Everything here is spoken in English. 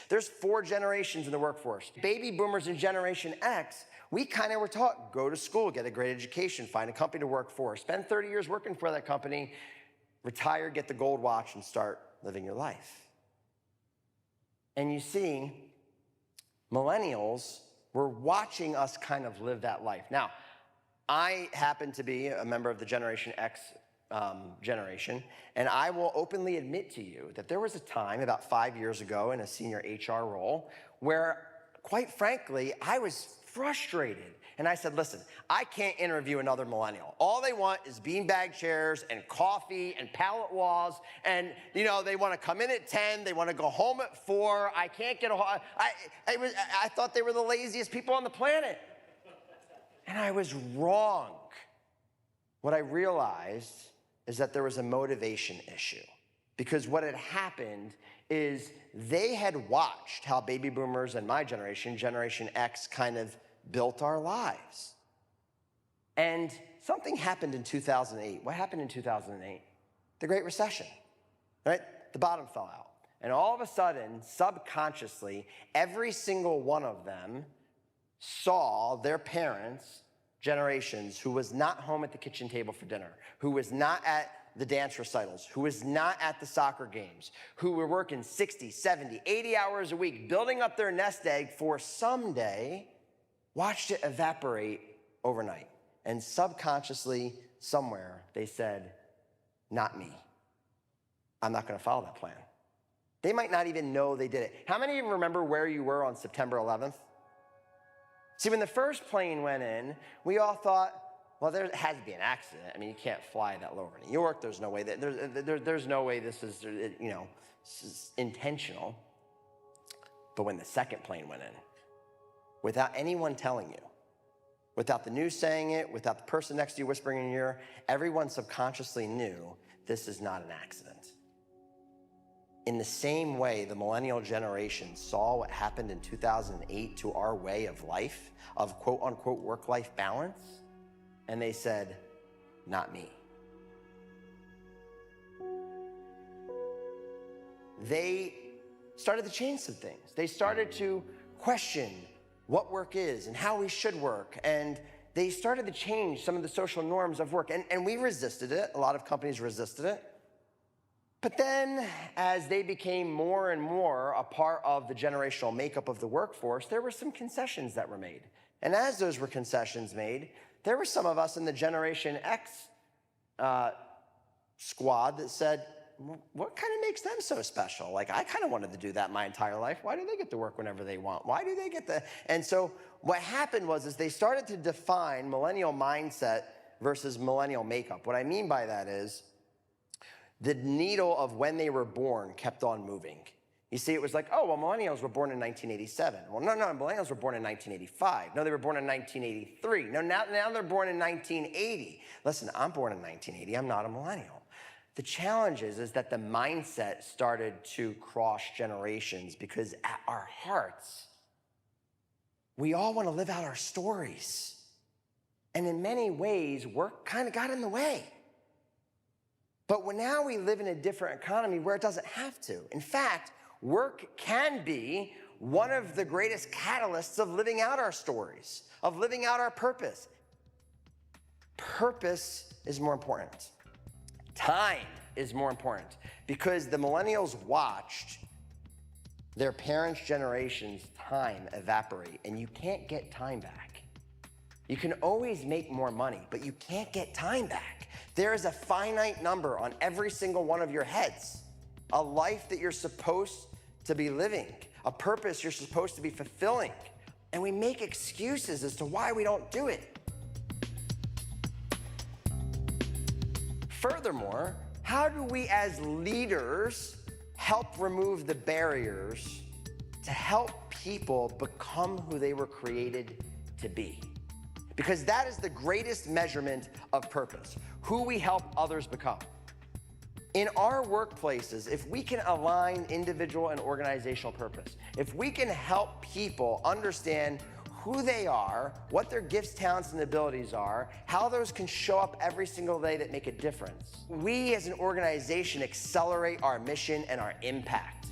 There's 4 generations in the workforce. Baby boomers and Generation X, we kind of were taught, go to school, get a great education, find a company to work for, spend 30 years working for that company, retire, get the gold watch, and start living your life. And you see, millennials were watching us kind of live that life. Now, I happen to be a member of the Generation X generation, and I will openly admit to you that there was a time about 5 years ago in a senior HR role where, quite frankly, I was frustrated. And I said, listen, I can't interview another millennial. All they want is beanbag chairs and coffee and pallet walls. And, you know, they want to come in at 10. They want to go home at 4. I can't get I thought they were the laziest people on the planet. And I was wrong. What I realized is that there was a motivation issue. Because what had happened is they had watched how baby boomers and my generation, Generation X, kind of built our lives. And something happened in 2008. What happened in 2008? The Great Recession, right? The bottom fell out. And all of a sudden, subconsciously, every single one of them saw their parents' generations who was not home at the kitchen table for dinner, who was not at the dance recitals, who was not at the soccer games, who were working 60, 70, 80 hours a week, building up their nest egg for someday, watched it evaporate overnight. And subconsciously, somewhere, they said, not me. I'm not going to follow that plan. They might not even know they did it. How many of you remember where you were on September 11th? See, when the first plane went in, we all thought, well, there has to be an accident. I mean, you can't fly that low over New York. There's no way that there's no way this is, you know, this is intentional. But when the second plane went in, without anyone telling you, without the news saying it, without the person next to you whispering in your ear, everyone subconsciously knew this is not an accident. In the same way, the millennial generation saw what happened in 2008 to our way of life, of quote unquote work-life balance, and they said, not me. They started to change some things. They started to question what work is and how we should work. And they started to change some of the social norms of work. And we resisted it. A lot of companies resisted it. But then, as they became more and more a part of the generational makeup of the workforce, there were some concessions that were made. And as those were concessions made, there were some of us in the Generation X squad that said, what kind of makes them so special? Like, I kind of wanted to do that my entire life. Why do they get to work whenever they want? Why do they get the... And so what happened was they started to define millennial mindset versus millennial makeup. What I mean by that is the needle of when they were born kept on moving. You see, it was like, oh, well, millennials were born in 1987. Well, no, millennials were born in 1985. No, they were born in 1983. No, now they're born in 1980. Listen, I'm born in 1980. I'm not a millennial. The challenge is that the mindset started to cross generations because at our hearts, we all want to live out our stories. And in many ways, work kind of got in the way. But now we live in a different economy where it doesn't have to. In fact, work can be one of the greatest catalysts of living out our stories, of living out our purpose. Purpose is more important. Time is more important because the millennials watched their parents' generation's time evaporate, and you can't get time back. You can always make more money, but you can't get time back. There is a finite number on every single one of your heads, a life that you're supposed to be living, a purpose you're supposed to be fulfilling, and we make excuses as to why we don't do it. Furthermore, how do we as leaders help remove the barriers to help people become who they were created to be? Because that is the greatest measurement of purpose, who we help others become. In our workplaces, if we can align individual and organizational purpose, if we can help people understand who they are, what their gifts, talents, and abilities are, how those can show up every single day that make a difference, we as an organization accelerate our mission and our impact.